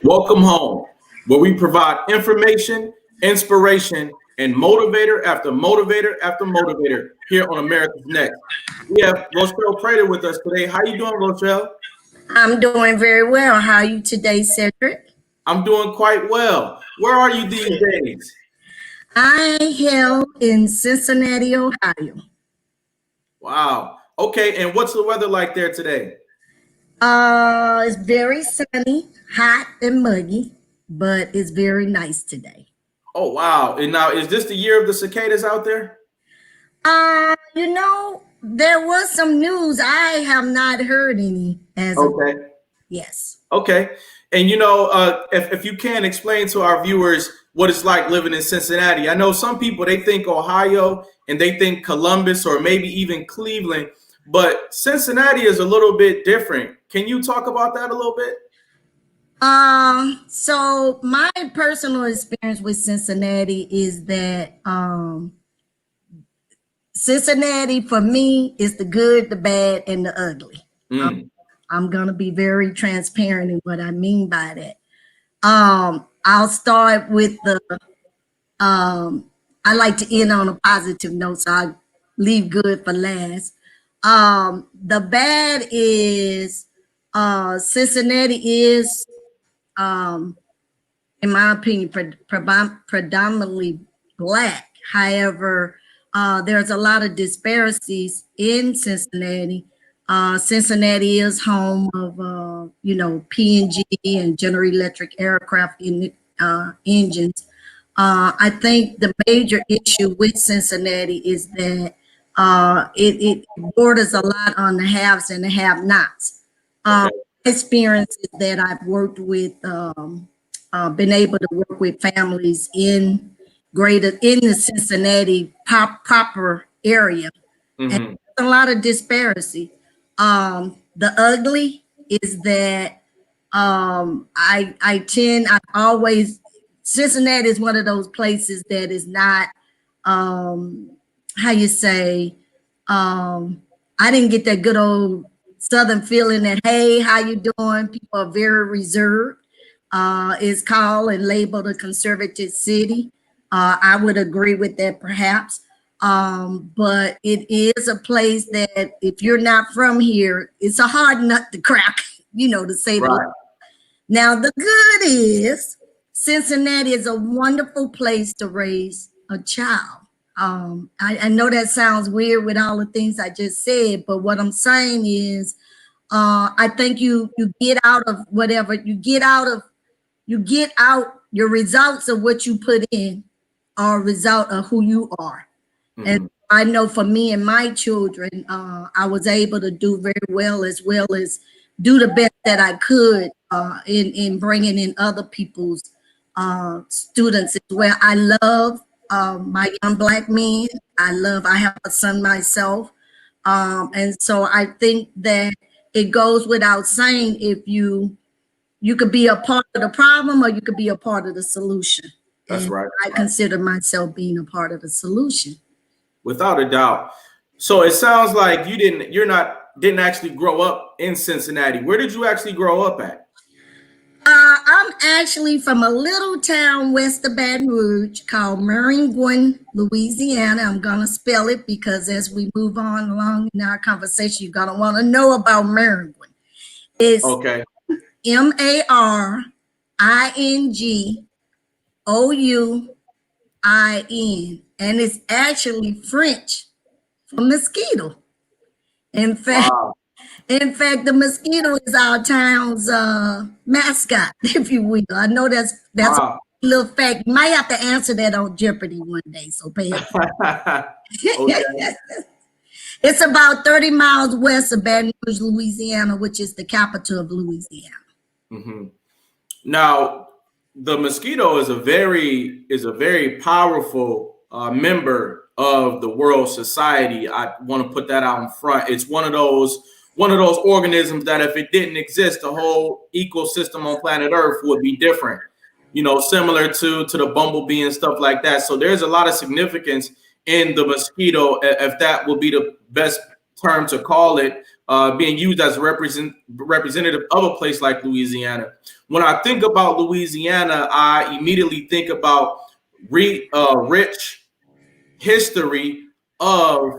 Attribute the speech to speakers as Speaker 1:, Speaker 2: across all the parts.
Speaker 1: Welcome home, where we provide information, inspiration, and motivator after motivator after motivator here on America's Next. We have Rochelle Prater with us today. How you doing, Rochelle?
Speaker 2: I'm doing very well. How are you today, Cedric?
Speaker 1: I'm doing quite well. Where are you these days?
Speaker 2: I hail in Cincinnati, Ohio.
Speaker 1: Wow. Okay, and what's the weather like there today?
Speaker 2: It's very sunny, hot and muggy, but it's very nice today.
Speaker 1: Oh, wow. And now, is this the year of the cicadas out there?
Speaker 2: There was some news. I have not heard any as of
Speaker 1: Okay.
Speaker 2: yes.
Speaker 1: Okay. And if you can explain to our viewers what it's like living in Cincinnati. I know some people, they think Ohio and they think Columbus or maybe even Cleveland, but Cincinnati is a little bit different. Can you talk about that a little bit?
Speaker 2: So my personal experience with Cincinnati is that Cincinnati for me is the good, the bad, and the ugly. I'm gonna be very transparent in what I mean by that. I'll start with I like to end on a positive note, so I leave good for last. The bad is Cincinnati is, in my opinion, predominantly Black. However, there's a lot of disparities in Cincinnati. Cincinnati is home of, P&G and General Electric aircraft engines. I think the major issue with Cincinnati is that it borders a lot on the haves and the have-nots. Experiences that I've worked with, been able to work with families in the Cincinnati proper area, and a lot of disparity. The ugly is that Cincinnati is one of those places that is not, how you say, I didn't get that good old Southern feeling that, hey, how you doing? People are very reserved. Is called and labeled a conservative city. I would agree with that perhaps. But it is a place that if you're not from here, it's a hard nut to crack, to say the least. Now, the good is Cincinnati is a wonderful place to raise a child. I know that sounds weird with all the things I just said, but what I'm saying is I think you get out of whatever, you get out your results of what you put in are a result of who you are. And I know for me and my children, I was able to do very well as do the best that I could in bringing in other people's students as well. I love my young Black men. I have a son myself. And so I think that it goes without saying if you could be a part of the problem or you could be a part of the solution.
Speaker 1: That's right.
Speaker 2: I consider myself being a part of the solution.
Speaker 1: Without a doubt. So it sounds like you didn't actually grow up in Cincinnati. Where did you actually grow up at?
Speaker 2: I'm actually from a little town west of Baton Rouge called Maringouin, Louisiana. I'm gonna spell it because as we move on along in our conversation, you're gonna want to know about Maringouin. It's
Speaker 1: okay.
Speaker 2: Maringouin, and it's actually French for mosquito. In fact, the mosquito is our town's mascot, if you will. I know that's a little fact. You might have to answer that on Jeopardy one day, so pay attention. It's about 30 miles west of Baton Rouge, Louisiana, which is the capital of Louisiana.
Speaker 1: Now, the mosquito is a very powerful member of the World Society. I want to put that out in front. It's one of those organisms that if it didn't exist, the whole ecosystem on planet Earth would be different. Similar to the bumblebee and stuff like that. So there's a lot of significance in the mosquito, if that would be the best term to call it. being used as a representative of a place like Louisiana. When I think about Louisiana, I immediately think about rich history of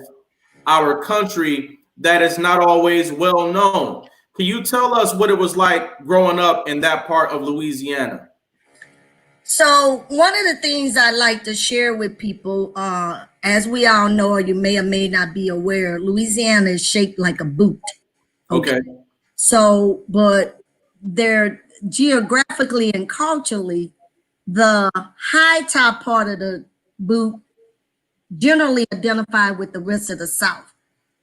Speaker 1: our country that is not always well known. Can you tell us what it was like growing up in that part of Louisiana?
Speaker 2: So one of the things I like to share with people, as we all know, or you may or may not be aware, Louisiana is shaped like a boot.
Speaker 1: Okay.
Speaker 2: So, but they're geographically and culturally, the high top part of the boot generally identified with the rest of the South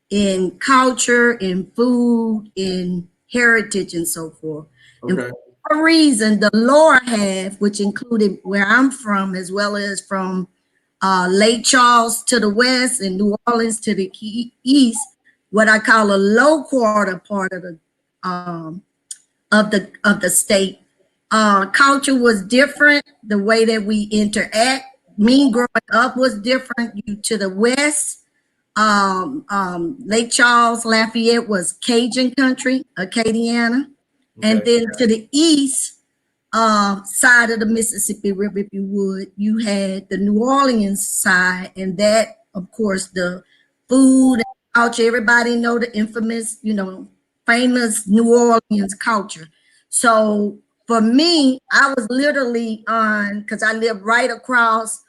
Speaker 2: in culture, in food, in heritage, and so forth. And
Speaker 1: Okay.
Speaker 2: for a reason, the lower half, which included where I'm from, as well as from Lake Charles to the west and New Orleans to the east, what I call a low quarter part um, of the state. Culture was different. The way that we interact, me growing up was different. You to the west, Lake Charles, Lafayette was Cajun country, Acadiana. And
Speaker 1: Okay.
Speaker 2: then to the east, side of the Mississippi River, if you would, you had the New Orleans side, and that, of course, the food and culture. Everybody know the infamous, famous New Orleans culture. So for me, I was literally on because I live right across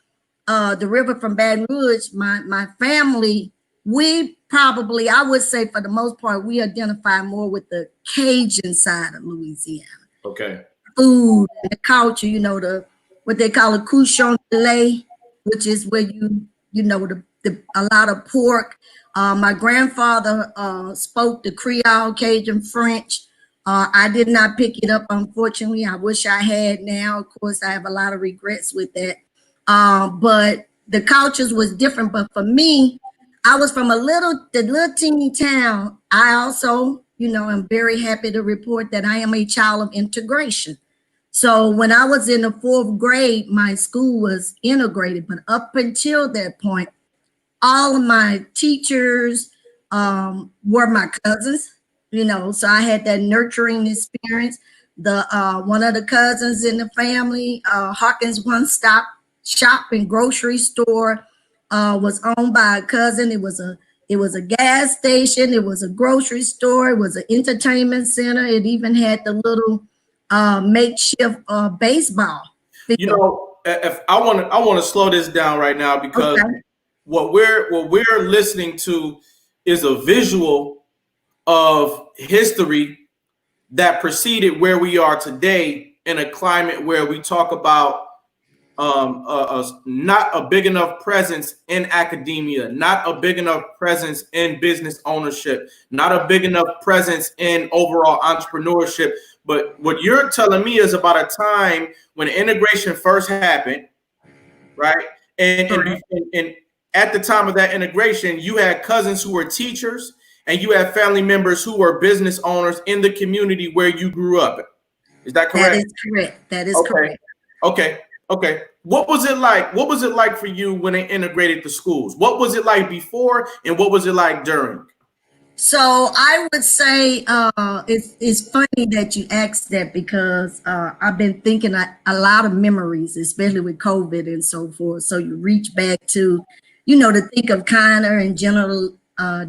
Speaker 2: the river from Baton Rouge. My family, we probably, I would say for the most part, we identify more with the Cajun side of Louisiana.
Speaker 1: Okay.
Speaker 2: Food, the culture, the what they call a couchon de lait, which is where the a lot of pork. My grandfather spoke the Creole, Cajun French. I did not pick it up, unfortunately. I wish I had now. Of course, I have a lot of regrets with that. But the cultures was different. But for me, I was from the little teeny town. I also, am very happy to report that I am a child of integration. So when I was in the fourth grade, my school was integrated. But up until that point, all of my teachers were my cousins, so I had that nurturing experience. The one of the cousins in the family, Hawkins One Stop Shop and Grocery Store, was owned by a cousin. It was a gas station. It was a grocery store. It was an entertainment center. It even had the little makeshift baseball field.
Speaker 1: If I want to slow this down right now because
Speaker 2: Okay.
Speaker 1: what we're listening to is a visual of history that preceded where we are today in a climate where we talk about not a big enough presence in academia, not a big enough presence in business ownership, not a big enough presence in overall entrepreneurship. But what you're telling me is about a time when integration first happened, right? And at the time of that integration, you had cousins who were teachers and you had family members who were business owners in the community where you grew up. Is that correct?
Speaker 2: That is correct. That is
Speaker 1: Okay.
Speaker 2: correct.
Speaker 1: Okay. What was it like? What was it like for you when they integrated the schools? What was it like before and what was it like during?
Speaker 2: So I would say it's funny that you asked that because I've been thinking a lot of memories, especially with COVID and so forth. So you reach back to, to think of Connor and general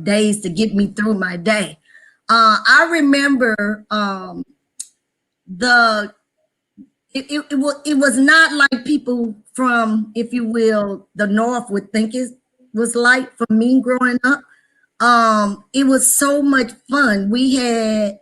Speaker 2: days to get me through my day. I remember the it was not like people from, if you will, the North would think it was like for me growing up. It was so much fun. We had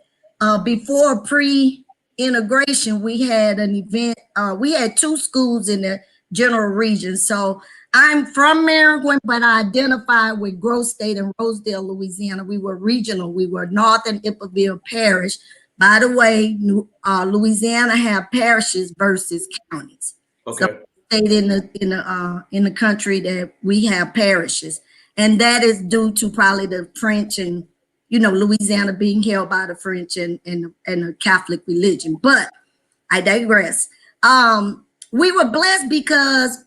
Speaker 2: before pre-integration, we had an event. We had two schools in the general region. So I'm from Maryland, but I identified with Grove State and Rosedale, Louisiana. We were regional. We were Northern Iberville Parish. By the way, Louisiana have parishes versus counties.
Speaker 1: Okay.
Speaker 2: So state in the country that we have parishes, and that is due to probably the French and Louisiana being held by the French and the Catholic religion. But I digress. We were blessed because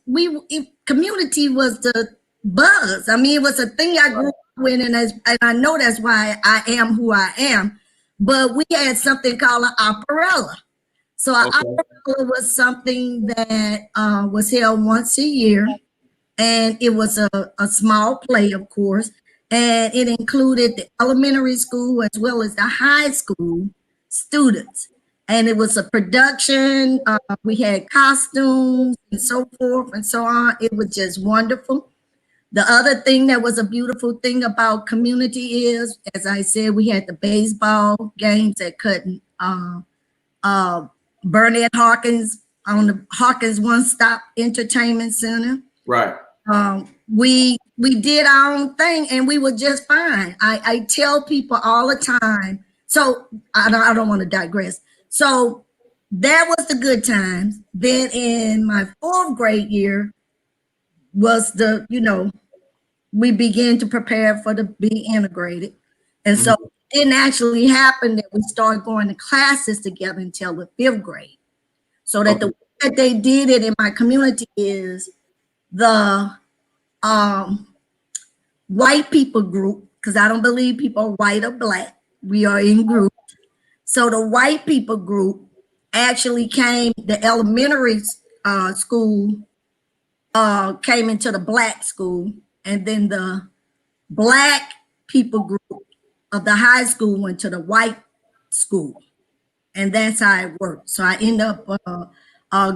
Speaker 2: community was the buzz. I mean, it was a thing I grew up with, and I know that's why I am who I am. But we had something called an opera. So an
Speaker 1: Okay.
Speaker 2: opera was something that was held once a year, and it was a small play, of course, and it included the elementary school as well as the high school students. And it was a production. We had costumes and so forth and so on. It was just wonderful. The other thing that was a beautiful thing about community is, as I said, we had the baseball games at Cutting, uh, Burnett Hawkins on the Hawkins One Stop Entertainment Center.
Speaker 1: Right.
Speaker 2: We did our own thing and we were just fine. I tell people all the time. So I don't want to digress. So that was the good times. Then in my fourth grade year was we began to prepare for the be integrated. And so it didn't actually happen that we started going to classes together until the fifth grade. So that the way that they did it in my community is the white people group, because I don't believe people are white or black. We are in groups. So the white people group actually came, the elementary school came into the black school, and then the black people group of the high school went to the white school. And that's how it worked. So I ended up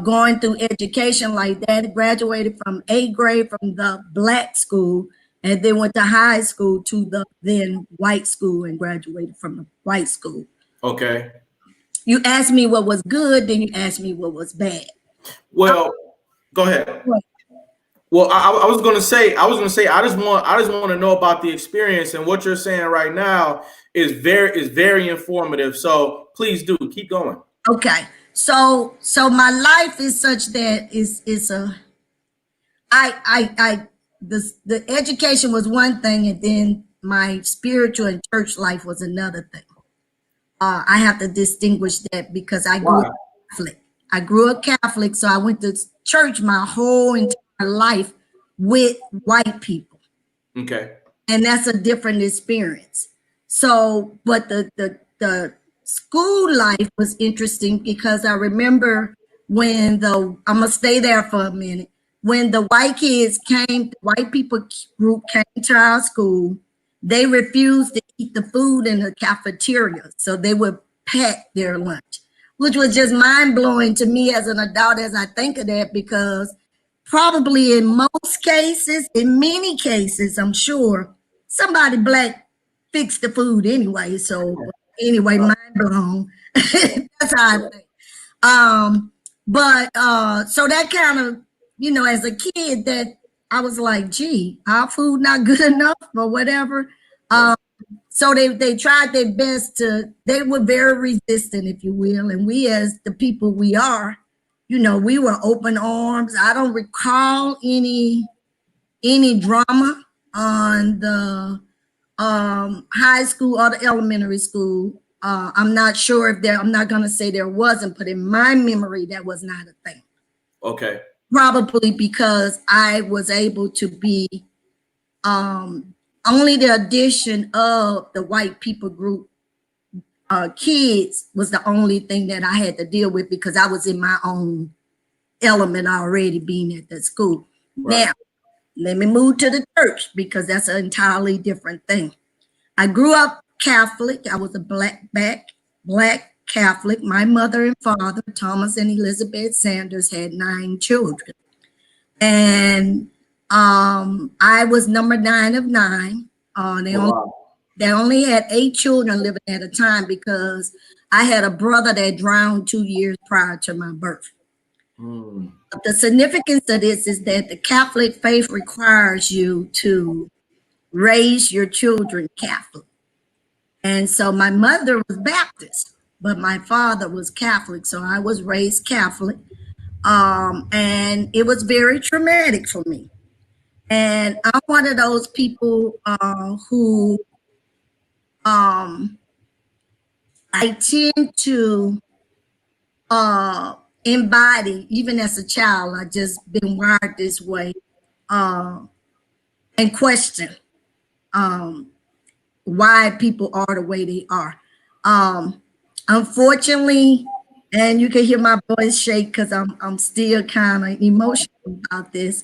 Speaker 2: going through education like that, graduated from 8th grade from the black school, and then went to high school to the then white school and graduated from the white school.
Speaker 1: Okay.
Speaker 2: You asked me what was good, then you asked me what was bad.
Speaker 1: Well, go ahead. Well, I was gonna say, I just want to know about the experience, and what you're saying right now is very informative. So please do keep going.
Speaker 2: Okay. So my life is such that is a I the education was one thing, and then my spiritual and church life was another thing. I have to distinguish that because I grew up Catholic. I grew up Catholic, so I went to church my whole entire life with white people.
Speaker 1: Okay.
Speaker 2: And that's a different experience. So, but the school life was interesting because I remember when I'm gonna stay there for a minute. When the white kids came, the white people group came to our school, they refused to eat the food in the cafeteria. So they would pack their lunch, which was just mind blowing to me as an adult as I think of that, because probably in most cases, in many cases, I'm sure somebody black fixed the food anyway. So anyway, mind blown. That's how I think. But so that kind of, as a kid, that I was like, gee, our food not good enough or whatever. So they tried their best they were very resistant, if you will. And we, as the people we are, we were open arms. I don't recall any drama on the high school or the elementary school. I'm not sure if I'm not going to say there wasn't, but in my memory, that was not a thing.
Speaker 1: Okay.
Speaker 2: Probably because I was able to be only the addition of the white people group kids was the only thing that I had to deal with, because I was in my own element already being at that school. Right. Now, let me move to the church, because that's an entirely different thing. I grew up Catholic. I was a black Catholic. My mother and father, Thomas and Elizabeth Sanders, had 9 children. And I was number 9 of 9. They only had 8 children living at a time, because I had a brother that drowned 2 years prior to my birth. The significance of this is that the Catholic faith requires you to raise your children Catholic. And so my mother was Baptist, but my father was Catholic. So I was raised Catholic. And it was very traumatic for me. And I'm one of those people who I tend to embody, even as a child. I just been wired this way, and question. why people are the way they are. Unfortunately, and you can hear my voice shake because I'm still kind of emotional about this.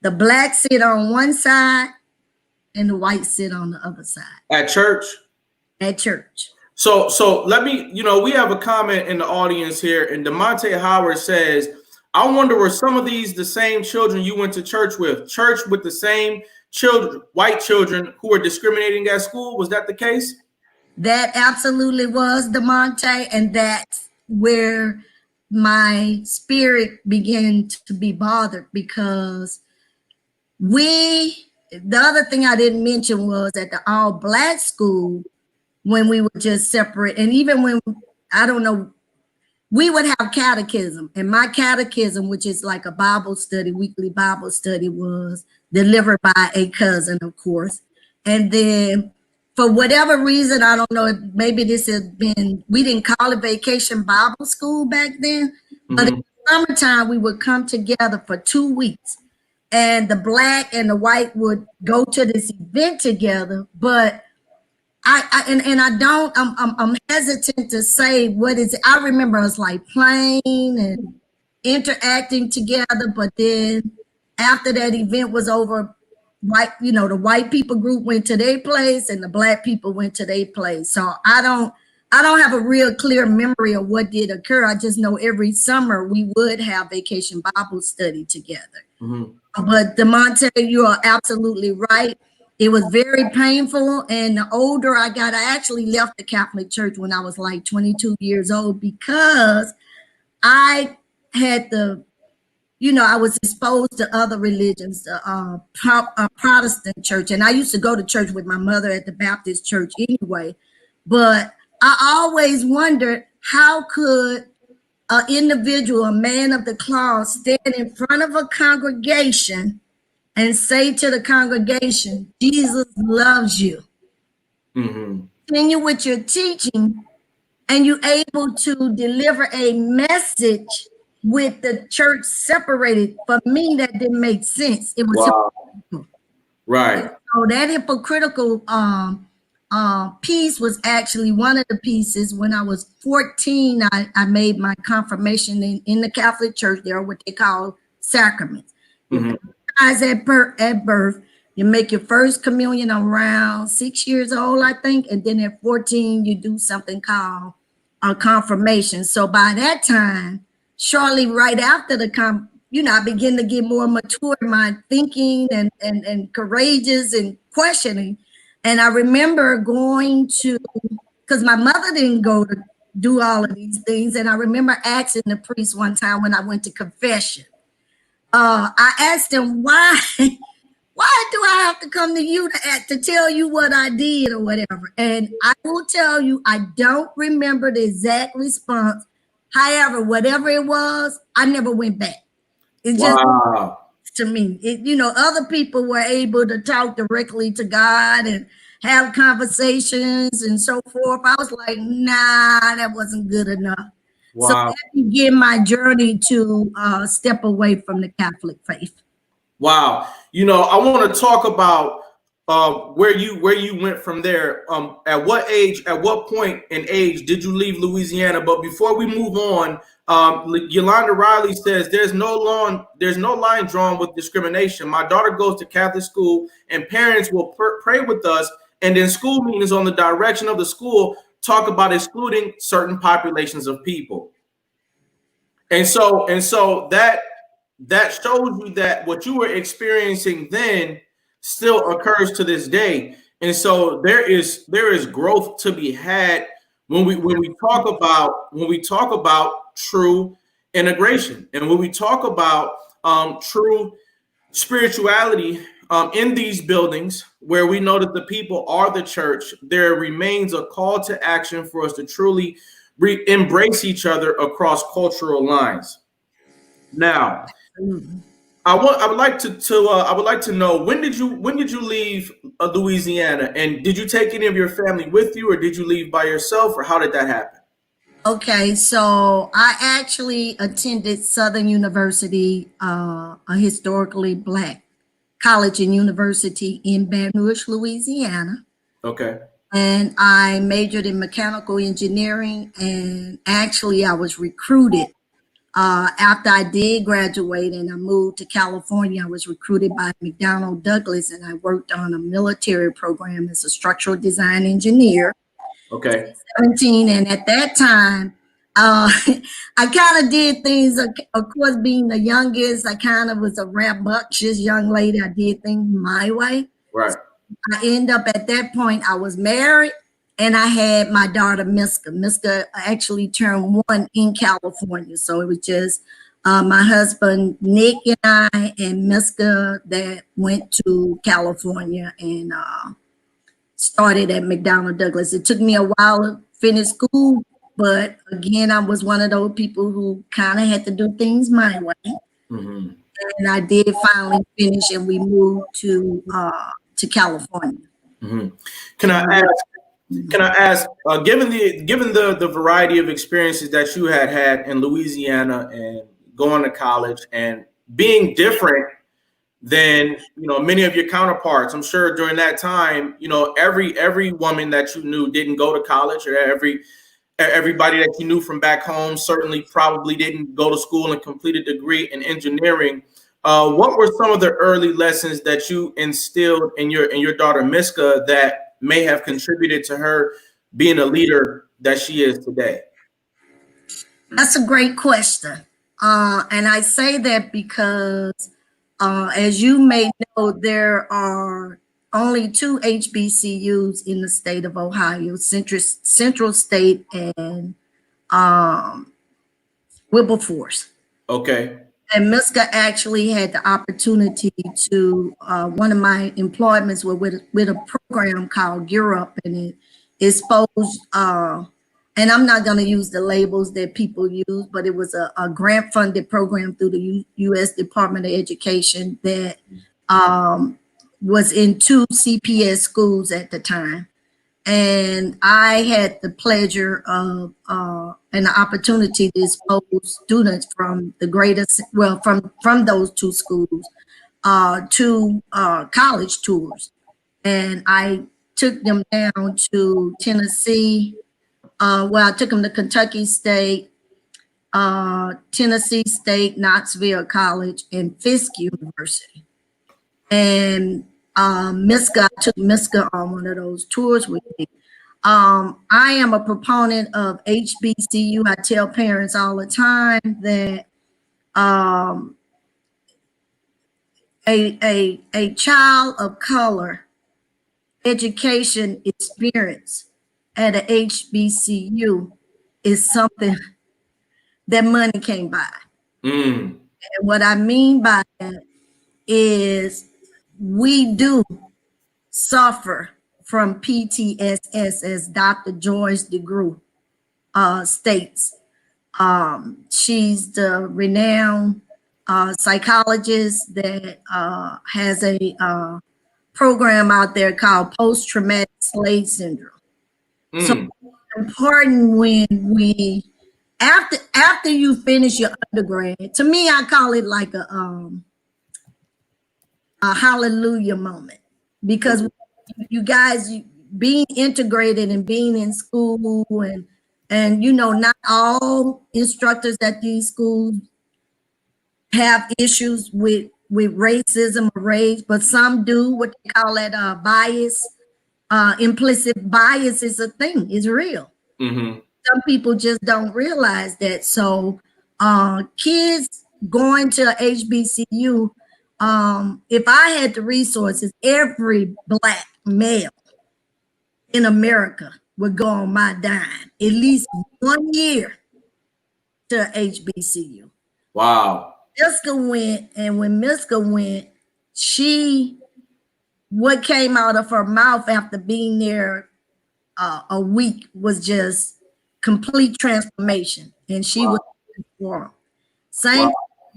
Speaker 2: The blacks sit on one side and the whites sit on the other side
Speaker 1: At church?
Speaker 2: at church.
Speaker 1: So let me, we have a comment in the audience here, and DeMonte Howard says, I wonder were some of these the same children you went to church with the same children, white children who were discriminating at school? Was that the case?
Speaker 2: That absolutely was, DeMonte, and that's where my spirit began to be bothered because the other thing I didn't mention was at the all black school, when we were just separate, and even when, I don't know, we would have catechism, and my catechism, which is like a Bible study, weekly Bible study, was delivered by a cousin, of course. And then for whatever reason, I don't know, maybe this has been, we didn't call it vacation Bible school back then, but in the summertime, we would come together for 2 weeks, and the black and the white would go to this event together. But I'm hesitant to say what is it. I remember us like playing and interacting together, but then after that event was over, the white people group went to their place and the black people went to their place. So I don't have a real clear memory of what did occur. I just know every summer we would have vacation Bible study together. But DeMonte, you are absolutely right. It was very painful. And the older I got, I actually left the Catholic Church when I was like 22 years old because I had I was exposed to other religions, Protestant church. And I used to go to church with my mother at the Baptist church anyway. But I always wondered, how could an individual, a man of the cloth, stand in front of a congregation and say to the congregation, Jesus loves you. Continue with your teaching, and you're able to deliver a message with the church separated. For me, that didn't make sense. It was hypocritical.
Speaker 1: Right.
Speaker 2: So that hypocritical piece was actually one of the pieces. When I was 14, I made my confirmation in the Catholic Church. There are what they call sacraments. At birth, you make your first communion around 6 years old, I think, and then at 14 you do something called a confirmation. So by that time, shortly right after I begin to get more mature in my thinking and courageous and questioning. And I remember going to, because my mother didn't go to do all of these things, and I remember asking the priest one time when I went to confession. I asked him, why do I have to come to you to tell you what I did or whatever? And I will tell you, I don't remember the exact response. However, whatever it was, I never went back. It just, to me, other people were able to talk directly to God and have conversations and so forth. I was like, nah, that wasn't good enough. So that began my journey to step away from the Catholic faith.
Speaker 1: Wow. I want to talk about where you went from there. At what point in age did you leave Louisiana? But before we move on, Yolanda Riley says there's no line drawn with discrimination. My daughter goes to Catholic school, and parents will pray with us, and then school meetings on the direction of the school talk about excluding certain populations of people. And so that shows you that what you were experiencing then still occurs to this day. And so there is growth to be had when we talk about true integration, and when we talk about true spirituality in these buildings where we know that the people are the church. There remains a call to action for us to truly embrace each other across cultural lines. Now, I would like to know, when did you leave Louisiana, and did you take any of your family with you, or did you leave by yourself, or how did that happen?
Speaker 2: Okay, so I actually attended Southern University, a historically Black college and university in Baton Rouge, Louisiana.
Speaker 1: Okay.
Speaker 2: And I majored in mechanical engineering. And actually, I was recruited after I did graduate and I moved to California. I was recruited by McDonnell Douglas, and I worked on a military program as a structural design engineer.
Speaker 1: Okay.
Speaker 2: 17, and at that time, I kind of did things. Of course, being the youngest, I kind of was a rambunctious young lady. I did things my way.
Speaker 1: Right.
Speaker 2: I end up at that point, I was married and I had my daughter, Miska. Miska actually turned 1 in California. So it was just my husband, Nick, and I, and Miska that went to California and started at McDonnell Douglas. It took me a while to finish school, but again, I was one of those people who kind of had to do things my way.
Speaker 1: Mm-hmm.
Speaker 2: And I did finally finish, and we moved to California.
Speaker 1: Mm-hmm. Can I ask? Given the variety of experiences that you had in Louisiana and going to college and being different than many of your counterparts, I'm sure during that time, every woman that you knew didn't go to college, or everybody that you knew from back home certainly probably didn't go to school and complete a degree in engineering. What were some of the early lessons that you instilled in your daughter Miska that may have contributed to her being a leader that she is today?
Speaker 2: That's a great question. And I say that because, as you may know, there are only 2 HBCUs in the state of Ohio, Central State and Wilberforce.
Speaker 1: Okay.
Speaker 2: And Miska actually had the opportunity to, one of my employments were with a program called Gear Up, and it exposed, and I'm not going to use the labels that people use, but it was a grant funded program through the U.S. Department of Education that was in 2 CPS schools at the time. And I had the pleasure of and the opportunity to expose students from the greatest, well, from those 2 schools to college tours. And I took them down to Tennessee. I took them to Kentucky State, Tennessee State, Knoxville College, and Fisk University. And Miska, I took Miska on one of those tours with me. I am a proponent of HBCU. I tell parents all the time that a child of color education experience at a HBCU is something that money can't buy. And what I mean by that is we do suffer from PTSS, as Dr. Joyce DeGruy states. She's the renowned psychologist that has a program out there called post-traumatic slave syndrome. So it's important when we, after you finish your undergrad, to me, I call it like a hallelujah moment, because you guys being integrated and being in school and not all instructors at these schools have issues with racism or race, but some do. What they call that bias, implicit bias is a thing, is real. Some people just don't realize that. So kids going to HBCU, if I had the resources, every Black male in America would go on my dime at least 1 year to HBCU.
Speaker 1: Wow.
Speaker 2: Miska went, and when Miska went, what came out of her mouth after being there a week was just complete transformation, and she was transformed. Same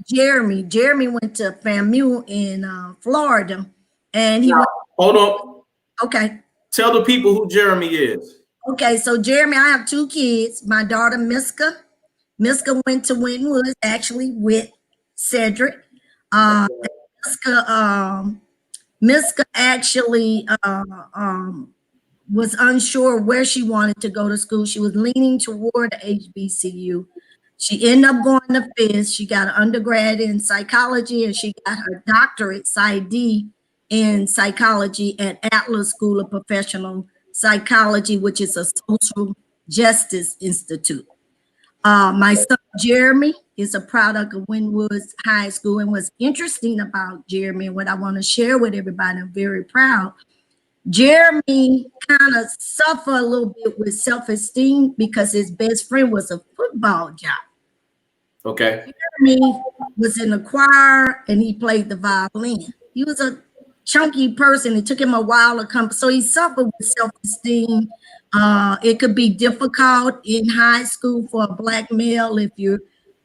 Speaker 2: Jeremy. Jeremy went to FAMU in Florida, and he went.
Speaker 1: Hold on.
Speaker 2: Okay.
Speaker 1: Tell the people who Jeremy is.
Speaker 2: Okay, so Jeremy, I have 2 kids. My daughter Miska. Miska went to Winwood actually with Cedric. Miska Miska actually was unsure where she wanted to go to school. She was leaning toward the HBCU. She ended up going to FIS. She got an undergrad in psychology, and she got her doctorate, PsyD, in psychology at Atlas School of Professional Psychology, which is a social justice institute. My son Jeremy is a product of Wynwood High School, and what's interesting about Jeremy and what I want to share with everybody, I'm very proud. Jeremy kind of suffered a little bit with self-esteem because his best friend was a football jock.
Speaker 1: Okay.
Speaker 2: Jeremy was in the choir and he played the violin. He was a chunky person. It took him a while to come. So he suffered with self-esteem. It could be difficult in high school for a Black male if you're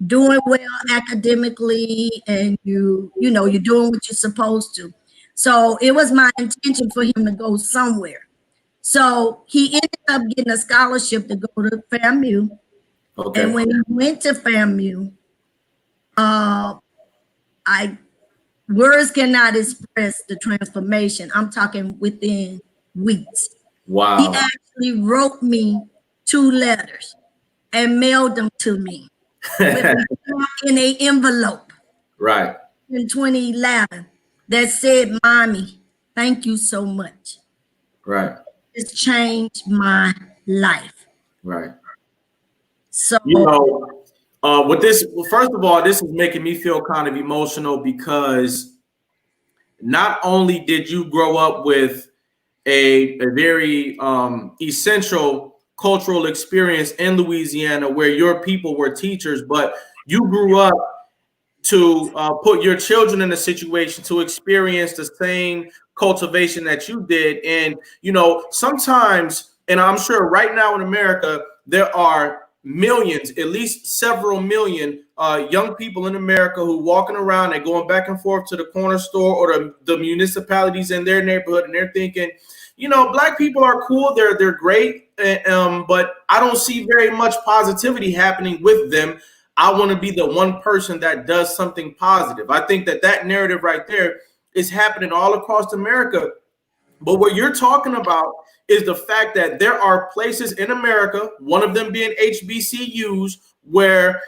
Speaker 2: doing well academically and you're doing what you're supposed to. So it was my intention for him to go somewhere. So he ended up getting a scholarship to go to FAMU. Okay. And when he went to FAMU, words cannot express the transformation. I'm talking within weeks.
Speaker 1: Wow.
Speaker 2: He actually wrote me 2 letters and mailed them to me in an envelope.
Speaker 1: Right.
Speaker 2: In 2011 that said, "Mommy, thank you so much."
Speaker 1: Right.
Speaker 2: It's changed my life.
Speaker 1: Right.
Speaker 2: So,
Speaker 1: with this, well, first of all, this is making me feel kind of emotional because not only did you grow up with a very essential cultural experience in Louisiana where your people were teachers, but you grew up to put your children in a situation to experience the same cultivation that you did. And, sometimes, and I'm sure right now in America, there are millions, at least several million young people in America who walking around and going back and forth to the corner store or the municipalities in their neighborhood, and they're thinking, Black people are cool, they're great, but I don't see very much positivity happening with them. I want to be the one person that does something positive. I think that narrative right there is happening all across America. But what you're talking about is the fact that there are places in America, one of them being HBCUs, where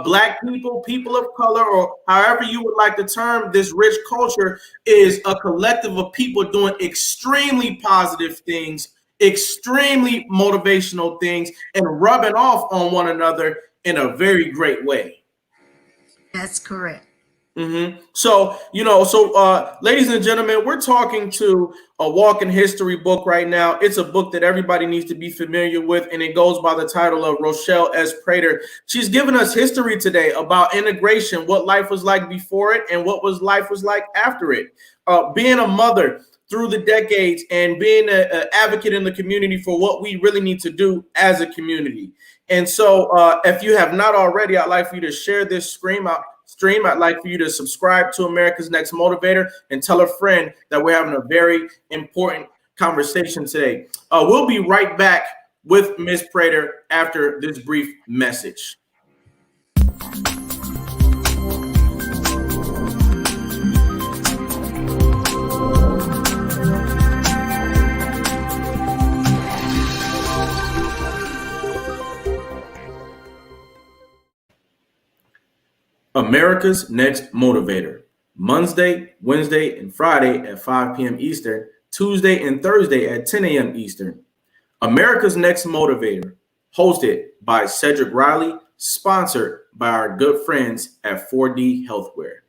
Speaker 1: Black people, people of color, or however you would like to term this rich culture, is a collective of people doing extremely positive things, extremely motivational things, and rubbing off on one another in a very great way.
Speaker 2: That's correct.
Speaker 1: Mm-hmm. So, ladies and gentlemen, we're talking to a walking history book right now. It's a book that everybody needs to be familiar with, and it goes by the title of Rochelle S. Prater. She's given us history today about integration, what life was like before it, and what life was like after it. Being a mother through the decades and being an advocate in the community for what we really need to do as a community. And so if you have not already, I'd like for you to share this stream. I'd like for you to subscribe to America's Next Motivator and tell a friend that we're having a very important conversation today. We'll be right back with Ms. Prater after this brief message. America's Next Motivator, Monday, Wednesday, and Friday at 5 p.m. Eastern, Tuesday and Thursday at 10 a.m. Eastern. America's Next Motivator, hosted by Cedric Riley, sponsored by our good friends at 4D Healthware.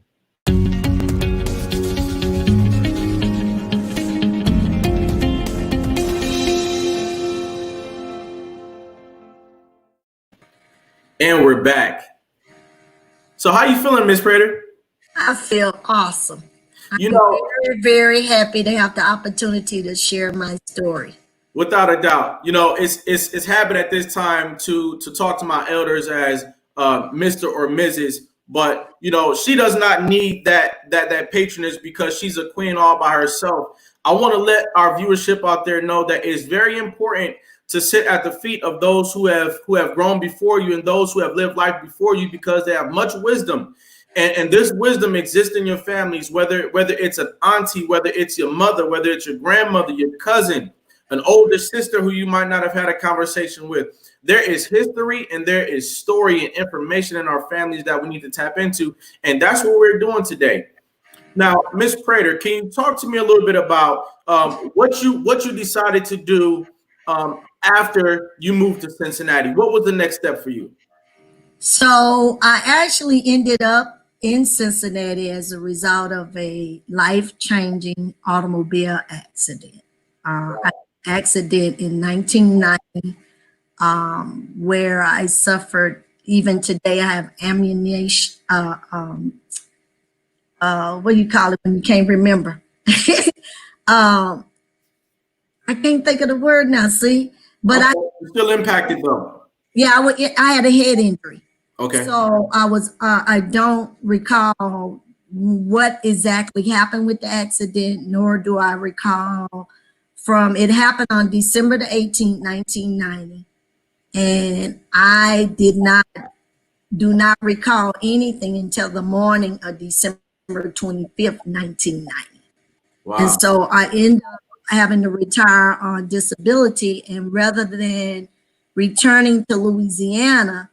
Speaker 1: And we're back. So how you feeling, Ms. Prater?
Speaker 2: I feel awesome. I'm very, very happy to have the opportunity to share my story.
Speaker 1: Without a doubt. It's habit at this time to talk to my elders as Mr. or Mrs., but she does not need that patronage because she's a queen all by herself. I want to let our viewership out there know that it's very important to sit at the feet of those who have grown before you and those who have lived life before you, because they have much wisdom And this wisdom exists in your families, whether it's an auntie, whether it's your mother, whether it's your grandmother, your cousin, an older sister who you might not have had a conversation with. There is history and there is story and information in our families that we need to tap into. And that's what we're doing today. Now, Miss Prater, can you talk to me a little bit about what you decided to do after you moved to Cincinnati? What was the next step for you?
Speaker 2: So I actually ended up in Cincinnati as a result of a life-changing automobile accident. Accident in 1990, where I suffered. Even today, I have ammunition. What do you call it when you can't remember? um, I can't think of the word now. See, but
Speaker 1: Okay. You're still impacted though.
Speaker 2: yeah, I had a head injury.
Speaker 1: Okay.
Speaker 2: So I don't recall what exactly happened with the accident, nor do I recall it happened on December the 18th, 1990. And I do not recall anything until the morning of December 25th, 1990.
Speaker 1: Wow.
Speaker 2: And so I ended up having to retire on disability. And rather than returning to Louisiana,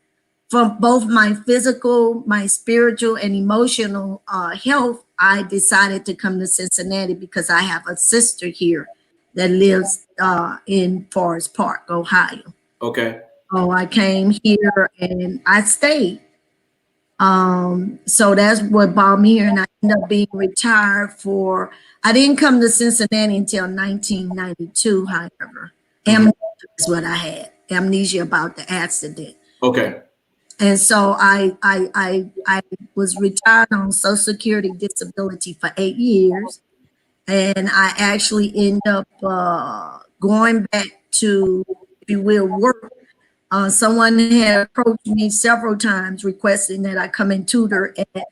Speaker 2: from both my physical, my spiritual, and emotional health, I decided to come to Cincinnati because I have a sister here that lives in Forest Park, Ohio.
Speaker 1: Okay.
Speaker 2: So I came here and I stayed. So that's what brought me here, and I ended up being retired I didn't come to Cincinnati until 1992, however. Amnesia is what I had, amnesia about the accident.
Speaker 1: Okay.
Speaker 2: And so I was retired on Social Security disability for 8 years. And I actually ended up going back to, if you will, work. Someone had approached me several times requesting that I come and tutor at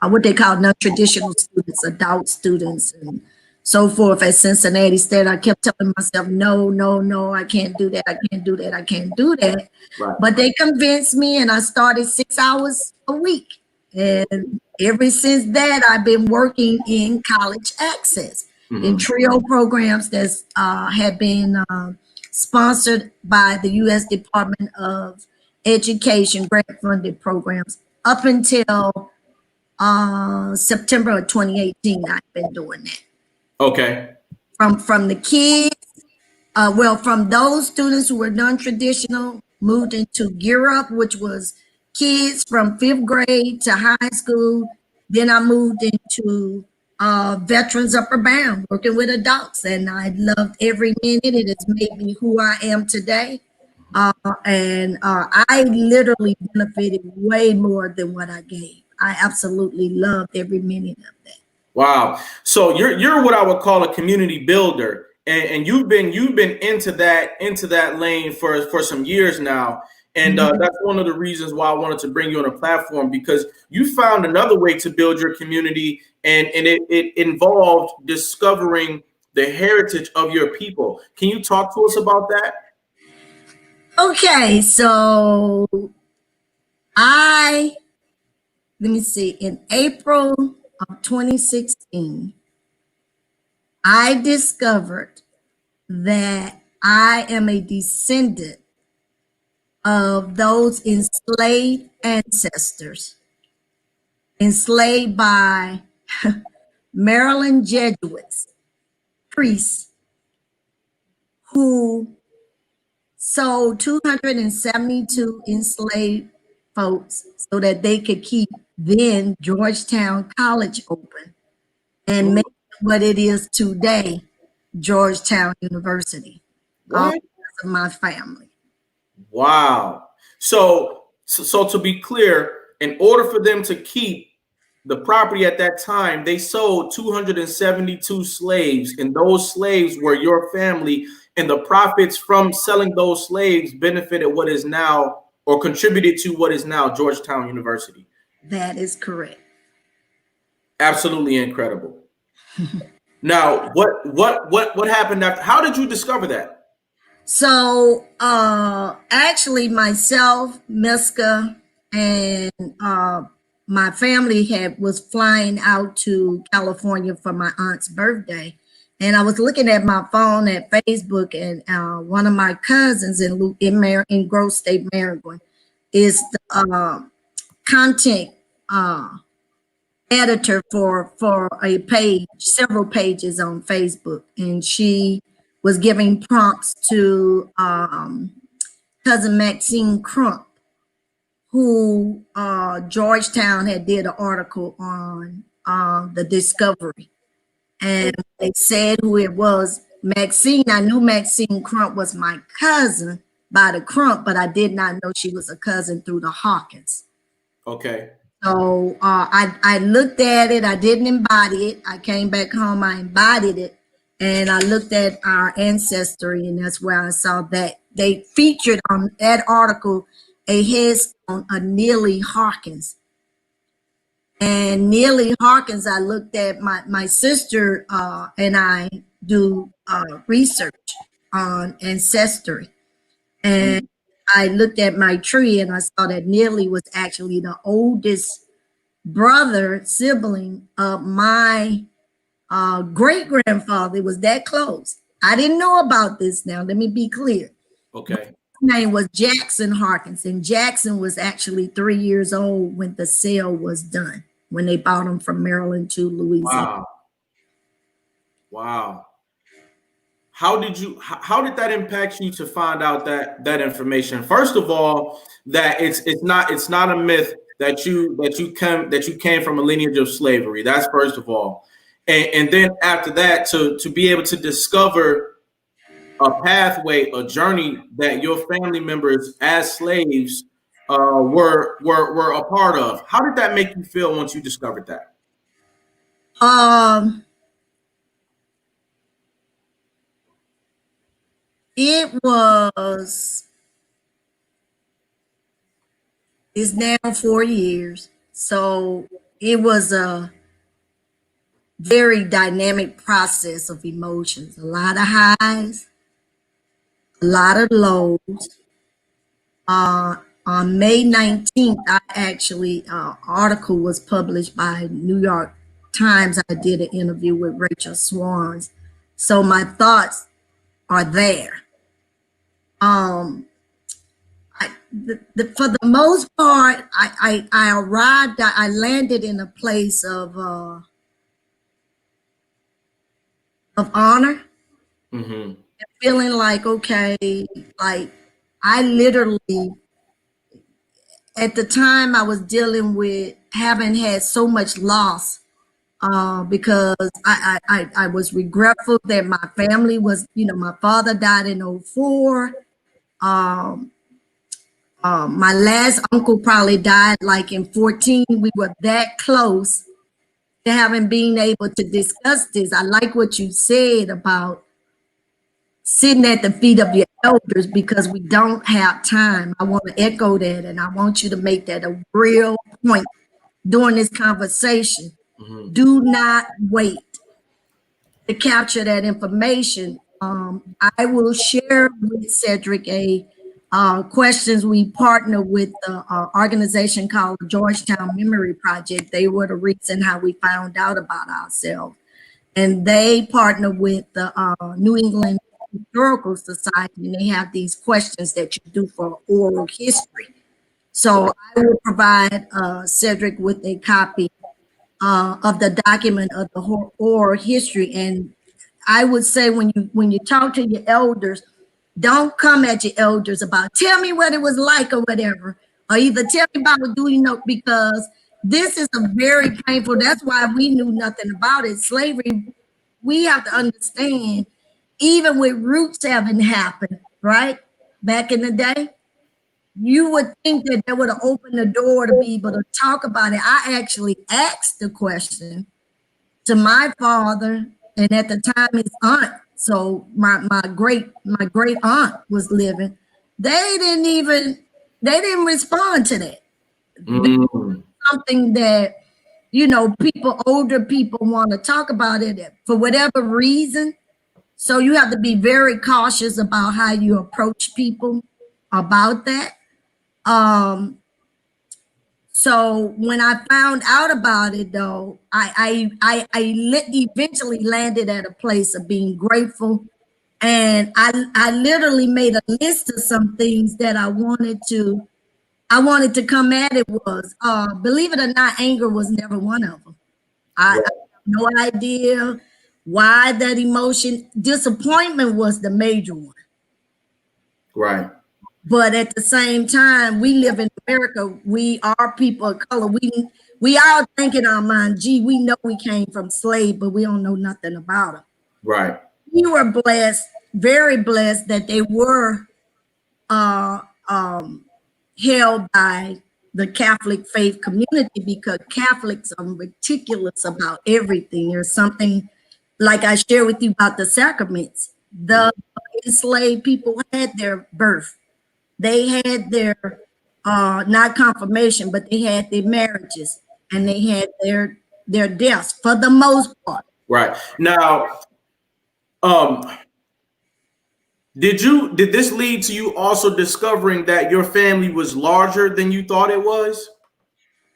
Speaker 2: what they call non-traditional students, adult students, and so forth at Cincinnati State. I kept telling myself, no, no, no, I can't do that. I can't do that. I can't do that.
Speaker 1: Right.
Speaker 2: But they convinced me, and I started 6 hours a week. And ever since that, I've been working in college access, in trio programs that had been sponsored by the U.S. Department of Education, grant-funded programs up until September of 2018. I've been doing that.
Speaker 1: Okay.
Speaker 2: From the kids, from those students who were non-traditional, moved into Gear Up, which was kids from 5th grade to high school. Then I moved into Veterans Upper Bound, working with adults, and I loved every minute. It has made me who I am today. And I literally benefited way more than what I gave. I absolutely loved every minute of that.
Speaker 1: Wow. So you're what I would call a community builder, and you've been into that lane for some years now, and that's one of the reasons why I wanted to bring you on a platform, because you found another way to build your community, and it involved discovering the heritage of your people. Can you talk to us about that?
Speaker 2: Okay, so let me see, in April of 2016, I discovered that I am a descendant of those enslaved ancestors, enslaved by Maryland Jesuits, priests, who sold 272 enslaved folks so that they could keep then Georgetown College open and make it what it is today, Georgetown University. All
Speaker 1: What?
Speaker 2: because of my family.
Speaker 1: Wow. So to be clear, in order for them to keep the property at that time, they sold 272 slaves, and those slaves were your family, and the profits from selling those slaves benefited what is now, or contributed to what is now, Georgetown University.
Speaker 2: That is correct.
Speaker 1: Absolutely incredible. Now, what happened after? How did you discover that?
Speaker 2: So actually myself, Miska, and my family was flying out to California for my aunt's birthday. And I was looking at my phone at Facebook, and one of my cousins in Grove State, Maryland, is the content editor for a page, several pages on Facebook, and she was giving prompts to cousin Maxine Crump, who Georgetown had did an article on the discovery, and they said who it was. Maxine, I knew Maxine Crump was my cousin by the Crump, but I did not know she was a cousin through the Hawkins.
Speaker 1: Okay.
Speaker 2: So I looked at it. I didn't embody it. I came back home. I embodied it, and I looked at our ancestry, and that's where I saw that they featured on that article a headstone of Neely Hawkins. And Neely Hawkins, I looked at my sister and I do research on ancestry, and I looked at my tree and I saw that Neely was actually the oldest brother sibling of my great grandfather. It was that close. I didn't know about this. Now let me be clear.
Speaker 1: Okay.
Speaker 2: His name was Jackson Harkins, and Jackson was actually 3 years old when the sale was done, when they bought him from Maryland to Louisiana.
Speaker 1: Wow. How did that impact you to find out that information? First of all, that it's not a myth that you came from a lineage of slavery. That's first of all. And then after that, to be able to discover a pathway, a journey that your family members as slaves were a part of. How did that make you feel once you discovered that?
Speaker 2: It's now 4 years. So it was a very dynamic process of emotions, a lot of highs, a lot of lows. On May 19th, I actually, article was published by New York Times. I did an interview with Rachel Swans. So my thoughts are there. For the most part, I landed in a place of honor, and feeling like, okay, like I literally, at the time I was dealing with having had so much loss, because I was regretful that my family was, my father died in 2004. My last uncle probably died like in 2014. We were that close to having been able to discuss this. I like what you said about sitting at the feet of your elders, because we don't have time. I want to echo that, and I want you to make that a real point during this conversation. Do not wait to capture that information. I will share with Cedric questions. We partner with the organization called Georgetown Memory Project. They were the reason how we found out about ourselves. And they partner with the New England Historical Society, and they have these questions that you do for oral history. So I will provide Cedric with a copy of the document of the whole oral history. And I would say when you talk to your elders, don't come at your elders about tell me what it was like or whatever, or either tell me about what do you know, because this is a very painful. That's why we knew nothing about it. Slavery, we have to understand, even with roots having happened, right? Back in the day, you would think that would have opened the door to be able to talk about it. I actually asked the question to my father, and at the time his aunt. So my great aunt was living. They didn't respond to that. Something that, older people want to talk about it for whatever reason. So you have to be very cautious about how you approach people about that. So when I found out about it, though, eventually landed at a place of being grateful, and I literally made a list of some things that I wanted to come at it was, believe it or not, anger was never one of them. I have no idea why that emotion. Disappointment was the major one.
Speaker 1: Right.
Speaker 2: But at the same time, we live in America. We are people of color. We all think in our mind, gee, we know we came from slave, but we don't know nothing about it.
Speaker 1: Right.
Speaker 2: We were blessed, very blessed, that they were uh, held by the Catholic faith community, because Catholics are meticulous about everything. There's something like I shared with you about the sacraments. The enslaved people had their birth. They had their not confirmation, but they had their marriages, and they had their deaths for the most part.
Speaker 1: Right. Now, um, did this lead to you also discovering that your family was larger than you thought it was?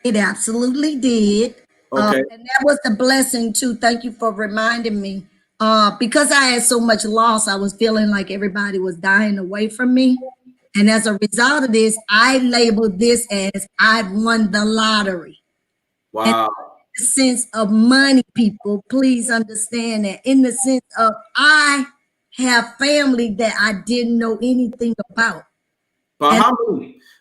Speaker 2: It absolutely did.
Speaker 1: Okay.
Speaker 2: And that was the blessing too. Thank you for reminding me. Because I had so much loss, I was feeling like everybody was dying away from me. And as a result of this, I labeled this as I've won the lottery.
Speaker 1: Wow.
Speaker 2: The sense of money, people, please understand that. In the sense of I have family that I didn't know anything about.
Speaker 1: But
Speaker 2: And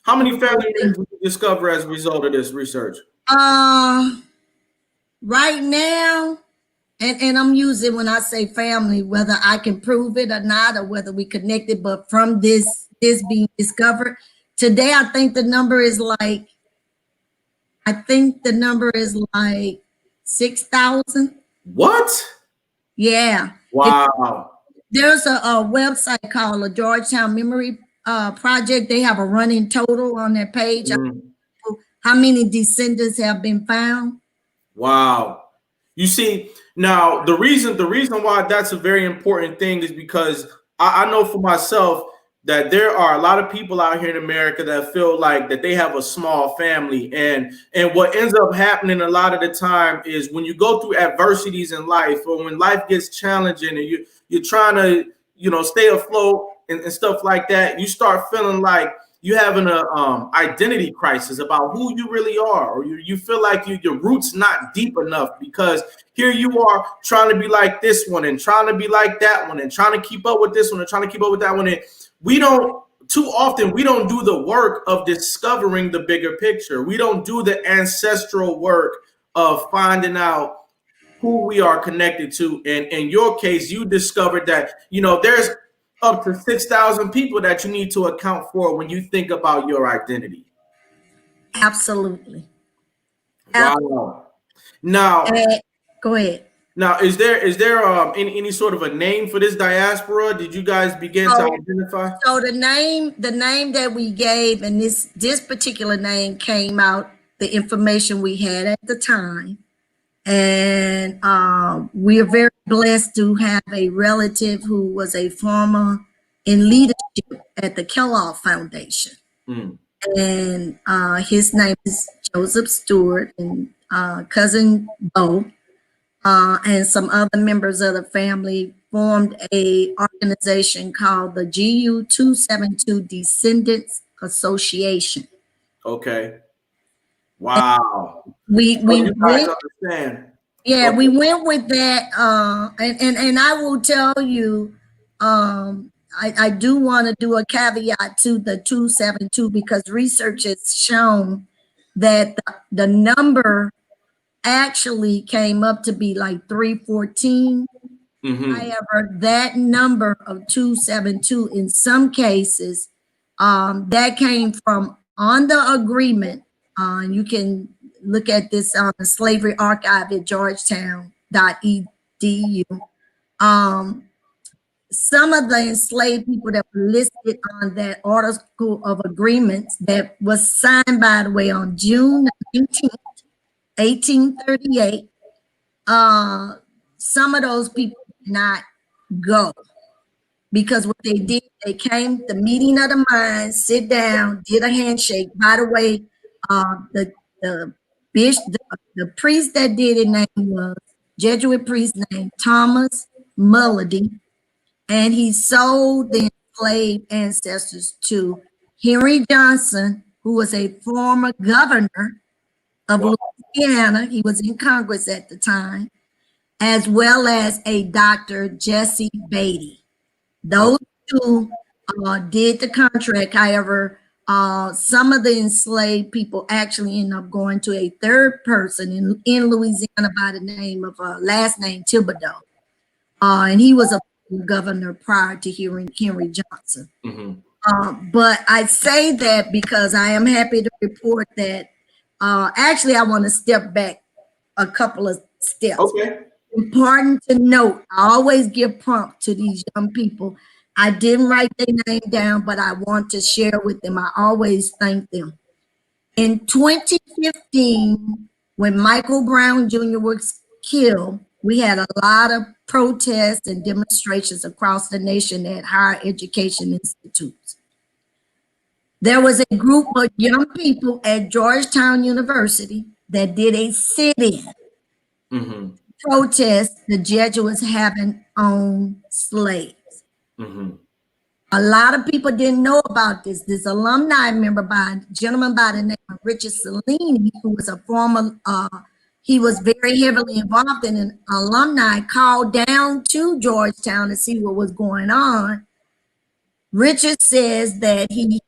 Speaker 1: how many family members did you discover as a result of this research?
Speaker 2: Right now, and I'm using, when I say family, whether I can prove it or not, or whether we connected, but from this being discovered today, I think the number is like 6,000.
Speaker 1: What?
Speaker 2: Yeah.
Speaker 1: Wow.
Speaker 2: There's a website called the Georgetown Memory Project. They have a running total on their page. How many descendants have been found?
Speaker 1: Wow. You see, now the reason why that's a very important thing is because I know for myself that there are a lot of people out here in America that feel like that they have a small family, and what ends up happening a lot of the time is when you go through adversities in life, or when life gets challenging and you're trying to stay afloat and stuff like that, you start feeling like you having a identity crisis about who you really are, or you feel like your roots not deep enough, because here you are trying to be like this one and trying to be like that one and trying to keep up with this one and trying to keep up with that one. And we don't do the work of discovering the bigger picture. We don't do the ancestral work of finding out who we are connected to. And in your case, you discovered that there's up to 6,000 people that you need to account for when you think about your identity.
Speaker 2: Absolutely.
Speaker 1: Wow. Now,
Speaker 2: go ahead.
Speaker 1: Now, is there any sort of a name for this diaspora? Did you guys begin to identify?
Speaker 2: So the name that we gave, and this particular name came out, the information we had at the time, and we are very blessed to have a relative who was a former in leadership at the Kellogg Foundation. And his name is Joseph Stewart, and cousin Bo and some other members of the family formed a organization called the GU 272 Descendants Association.
Speaker 1: Okay. Wow.
Speaker 2: We
Speaker 1: you guys
Speaker 2: went,
Speaker 1: understand.
Speaker 2: yeah,
Speaker 1: Okay.
Speaker 2: we went with that, and I will tell you, I do want to do a caveat to the 272, because research has shown that the number actually came up to be like 314. However, that number of 272, in some cases, that came from on the agreement. You can look at this on the Slavery Archive at georgetown.edu. Some of the enslaved people that were listed on that article of agreements that was signed, by the way, on June 19th, 1838, some of those people did not go, because what they did, they came the meeting of the minds, sit down, did a handshake. By the way, the the bishop, the priest that did it name was Jesuit priest named Thomas Mulledy, and he sold the enslaved ancestors to Henry Johnson, who was a former governor of Louisiana. He was in Congress at the time, as well as a Dr. Jesse Beatty. Those two did the contract. However, some of the enslaved people actually end up going to a third person in Louisiana by the name of last name Thibodeau. And he was a governor prior to Henry Johnson. But I say that because I am happy to report that actually I want to step back a couple of steps.
Speaker 1: Okay.
Speaker 2: Important to note, I always give prompt to these young people. I didn't write their name down, but I want to share with them. I always thank them. In 2015, when Michael Brown Jr. was killed, we had a lot of protests and demonstrations across the nation at higher education institutes. There was a group of young people at Georgetown University that did a sit-in protest the Jesuits having owned slaves. A lot of people didn't know about this. This alumni member by a gentleman by the name of Richard Cellini, who was a former, he was very heavily involved in an alumni, called down to Georgetown to see what was going on. Richard says that he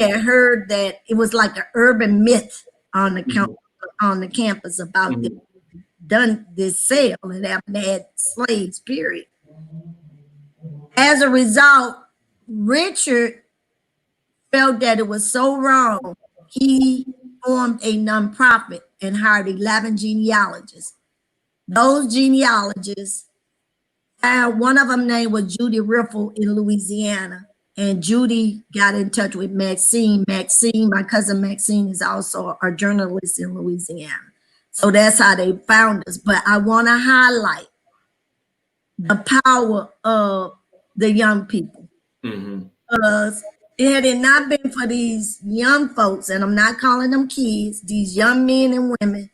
Speaker 2: had heard that it was like an urban myth on the campus about this sale and haven't had slaves, period. As a result, Richard felt that it was so wrong, he formed a nonprofit and hired 11 genealogists. Those genealogists, one of them name was Judy Riffle in Louisiana, and Judy got in touch with Maxine. Maxine, my cousin Maxine, is also a journalist in Louisiana. So that's how they found us. But I want to highlight the power of the young people. Because had it not been for these young folks, and I'm not calling them kids, these young men and women,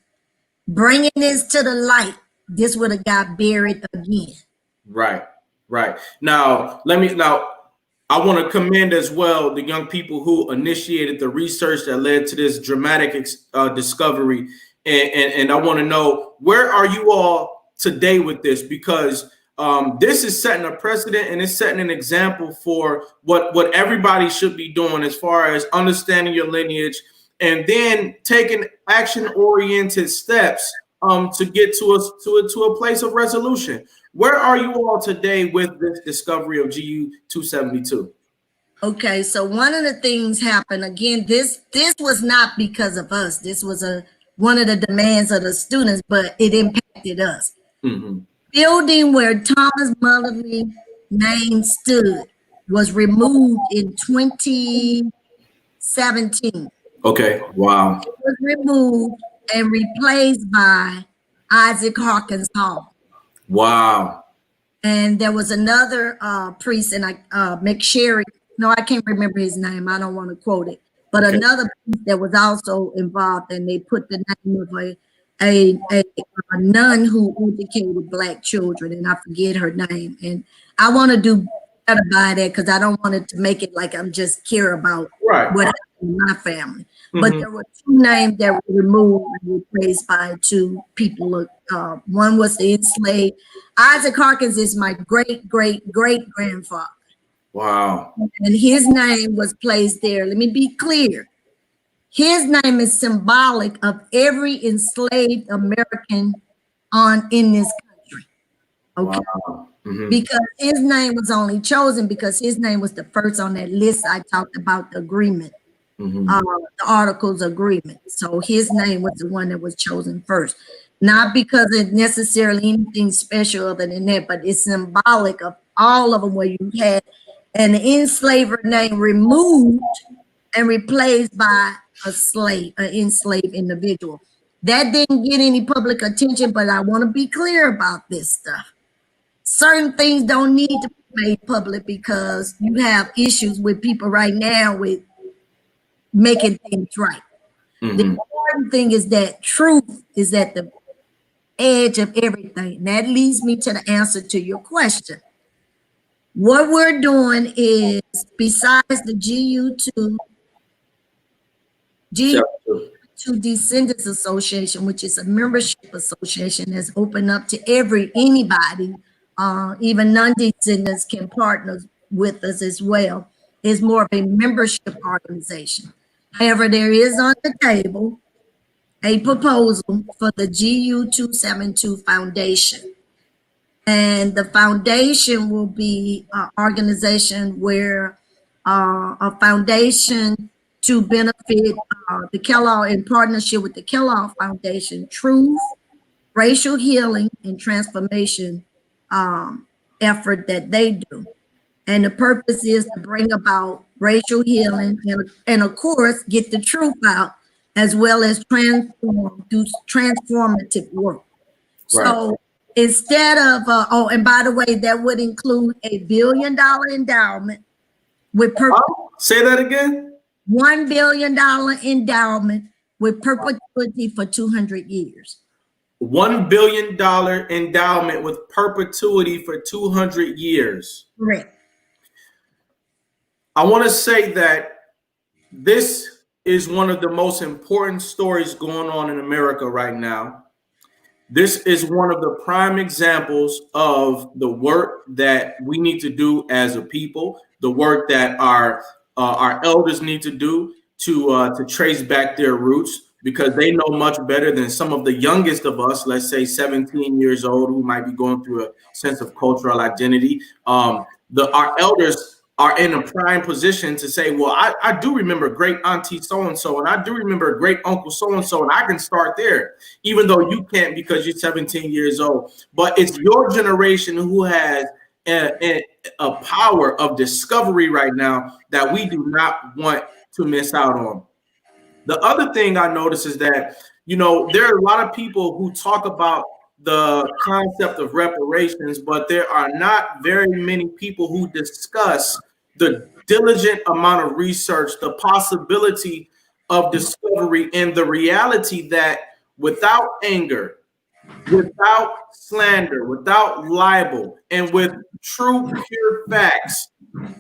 Speaker 2: bringing this to the light, this would have got buried again. Right.
Speaker 1: Now, I want to commend as well the young people who initiated the research that led to this dramatic discovery. And I want to know, where are you all today with this? Because this is setting a precedent and it's setting an example for what everybody should be doing as far as understanding your lineage and then taking action-oriented steps to get to a place of resolution. Where are you all today with this discovery of GU 272?
Speaker 2: Okay, so one of the things happened again. This was not because of us. This was one of the demands of the students, but it impacted us. Building where Thomas Mulledy name stood was removed in 2017.
Speaker 1: Okay, wow.
Speaker 2: It was removed and replaced by Isaac Hawkins Hall.
Speaker 1: Wow.
Speaker 2: And there was another priest, and McSherry, no, I can't remember his name. I don't want to quote it. But another priest that was also involved, and they put the name of a nun who educated Black children, and I forget her name. And I want to do better by that because I don't want it to make it like I'm just care about what happened in my family. But there were two names that were removed and replaced by two people. One was the enslaved. Isaac Hawkins is my great-great-great-grandfather.
Speaker 1: Wow.
Speaker 2: And his name was placed there. Let me be clear. His name is symbolic of every enslaved American in this country. Okay. Wow. Because his name was only chosen because his name was the first on that list I talked about, the agreement. The Articles Agreement. So his name was the one that was chosen first. Not because it's necessarily anything special other than that, but it's symbolic of all of them where you had an enslaver name removed and replaced by a slave, an enslaved individual. That didn't get any public attention, but I want to be clear about this stuff. Certain things don't need to be made public because you have issues with people right now with making things right. The more important thing is that truth is at the edge of everything. That leads me to the answer to your question. What we're doing is, besides the GU2 Descendants Association, which is a membership association that's open up to anybody, even non-descendants can partner with us as well. It's more of a membership organization. However, there is on the table a proposal for the GU272 Foundation. And the foundation will be an organization where a foundation to benefit the Kellogg, in partnership with the Kellogg Foundation, truth, racial healing, and transformation effort that they do. And the purpose is to bring about racial healing and of course, get the truth out, as well as do transformative work.
Speaker 1: Right.
Speaker 2: So instead of, oh, and by the way, that would include $1 billion endowment with
Speaker 1: say that again.
Speaker 2: $1 billion endowment with perpetuity for 200 years.
Speaker 1: $1 billion endowment with perpetuity for 200 years.
Speaker 2: Correct.
Speaker 1: I want to say that this is one of the most important stories going on in America right now. This is one of the prime examples of the work that we need to do as a people, the work that our elders need to do to trace back their roots, because they know much better than some of the youngest of us, let's say 17 years old, who might be going through a sense of cultural identity. Our elders are in a prime position to say, well, I do remember great auntie so-and-so, and I do remember great uncle so-and-so, and I can start there, even though you can't because you're 17 years old. But it's your generation who has a power of discovery right now that we do not want to miss out on. The other thing I notice is that, there are a lot of people who talk about the concept of reparations, but there are not very many people who discuss the diligent amount of research, the possibility of discovery, and the reality that without anger, without slander, without libel, and with true, pure facts,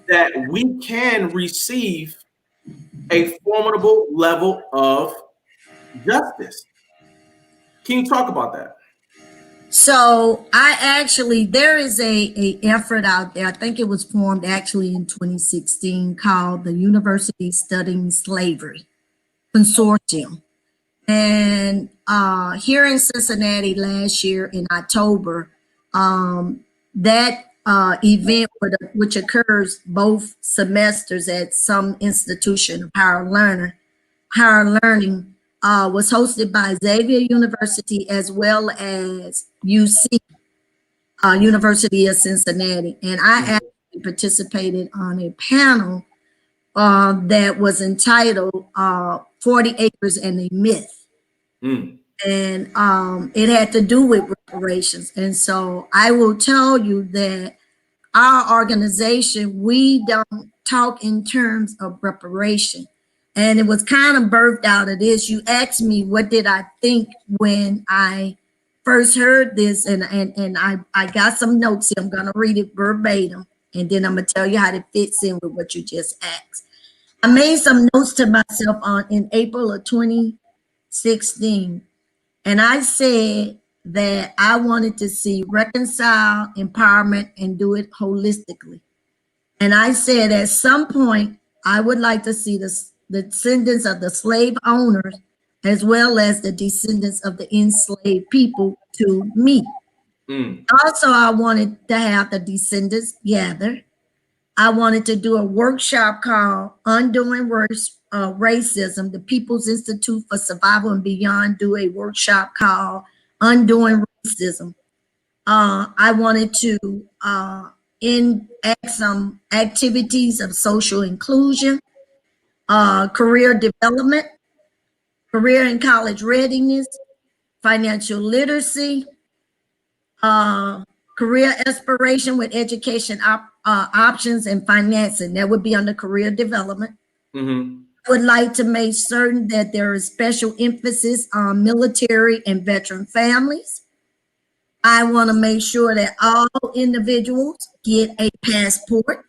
Speaker 1: that we can receive a formidable level of justice. Can you talk about that?
Speaker 2: So there is a effort out there. I think it was formed actually in 2016 called the University Studying Slavery Consortium. And here in Cincinnati last year in October, that event, which occurs both semesters at some institution of higher learning, was hosted by Xavier University as well as UC, University of Cincinnati. And I actually participated on a panel that was entitled 40 Acres and a Myth. And it had to do with reparations. And so I will tell you that our organization, we don't talk in terms of reparation. And it was kind of birthed out of this. You asked me, what did I think when I first heard this? And I got some notes here. I'm going to read it verbatim. And then I'm going to tell you how it fits in with what you just asked. I made some notes to myself in April of 2016. And I said that I wanted to see reconcile, empowerment, and do it holistically. And I said at some point, I would like to see the descendants of the slave owners as well as the descendants of the enslaved people to meet. Also, I wanted to have the descendants gather. I wanted to do a workshop called Undoing Racism. The People's Institute for Survival and Beyond do a workshop called Undoing Racism. I wanted to enact some activities of social inclusion, career development, career and college readiness, financial literacy, career aspiration with education options and financing. That would be under career development. would like to make certain that there is special emphasis on military and veteran families. I want to make sure that all individuals get a passport.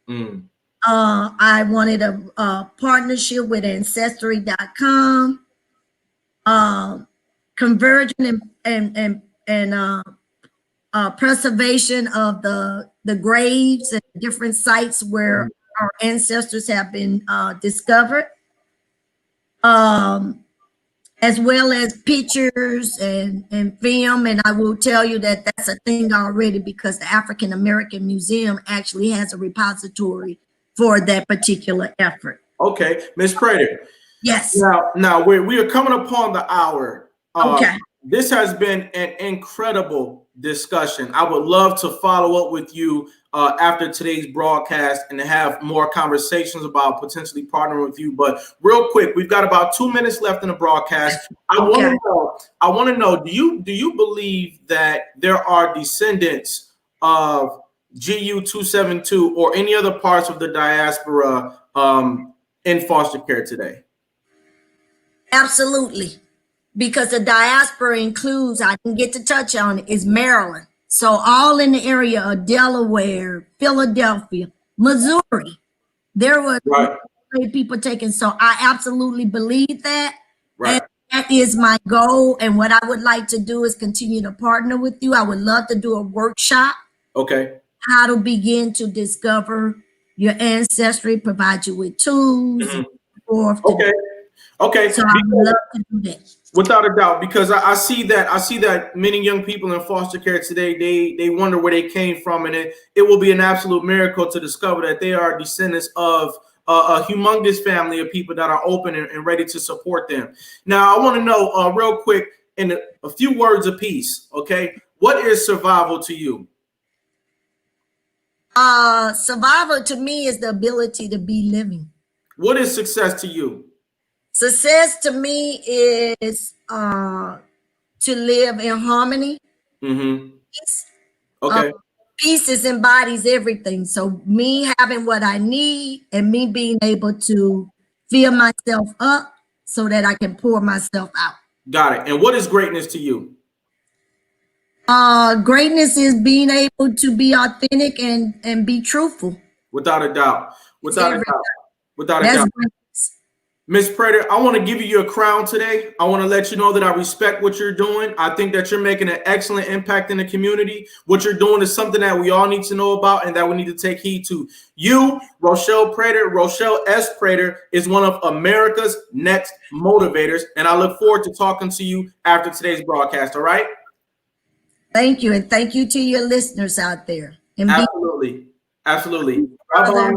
Speaker 1: Mm.
Speaker 2: I wanted a partnership with Ancestry.com, conversion and preservation of the graves and different sites where our ancestors have been discovered, as well as pictures and film. And I will tell you that that's a thing already, because the African American Museum actually has a repository for that particular effort.
Speaker 1: Okay, Ms. Prater.
Speaker 2: Yes.
Speaker 1: Now we are coming upon the hour.
Speaker 2: Okay.
Speaker 1: This has been an incredible discussion. I would love to follow up with you after today's broadcast and to have more conversations about potentially partnering with you. But real quick, we've got about 2 minutes left in the broadcast. I want to know, do you believe that there are descendants of GU 272 or any other parts of the diaspora in foster care today?
Speaker 2: Absolutely. Because the diaspora includes, I didn't get to touch on it, is Maryland. So all in the area of Delaware, Philadelphia, Missouri, there were people taken. So I absolutely believe that.
Speaker 1: Right.
Speaker 2: And that is my goal. And what I would like to do is continue to partner with you. I would love to do a workshop.
Speaker 1: Okay.
Speaker 2: How to begin to discover your ancestry, provide you with tools.
Speaker 1: Okay.
Speaker 2: So I would love to do that.
Speaker 1: Without a doubt, because I see that many young people in foster care today, they wonder where they came from, and it will be an absolute miracle to discover that they are descendants of a humongous family of people that are open and ready to support them. Now, I want to know real quick, in a few words apiece, okay, what is survival to you?
Speaker 2: Survival to me is the ability to be living.
Speaker 1: What is success to you?
Speaker 2: Success to me is to live in harmony. Peace.
Speaker 1: Okay.
Speaker 2: Peace embodies everything. So me having what I need and me being able to fill myself up so that I can pour myself out.
Speaker 1: Got it. And what is greatness to you?
Speaker 2: Greatness is being able to be authentic and be truthful.
Speaker 1: Without a doubt. Without a doubt. Ms. Prater, I want to give you your crown today. I want to let you know that I respect what you're doing. I think that you're making an excellent impact in the community. What you're doing is something that we all need to know about and that we need to take heed to. You, Rochelle Prater, Rochelle S. Prater, is one of America's next motivators, and I look forward to talking to you after today's broadcast, all right?
Speaker 2: Thank you, and thank you to your listeners out there.
Speaker 1: Absolutely. Bye-bye.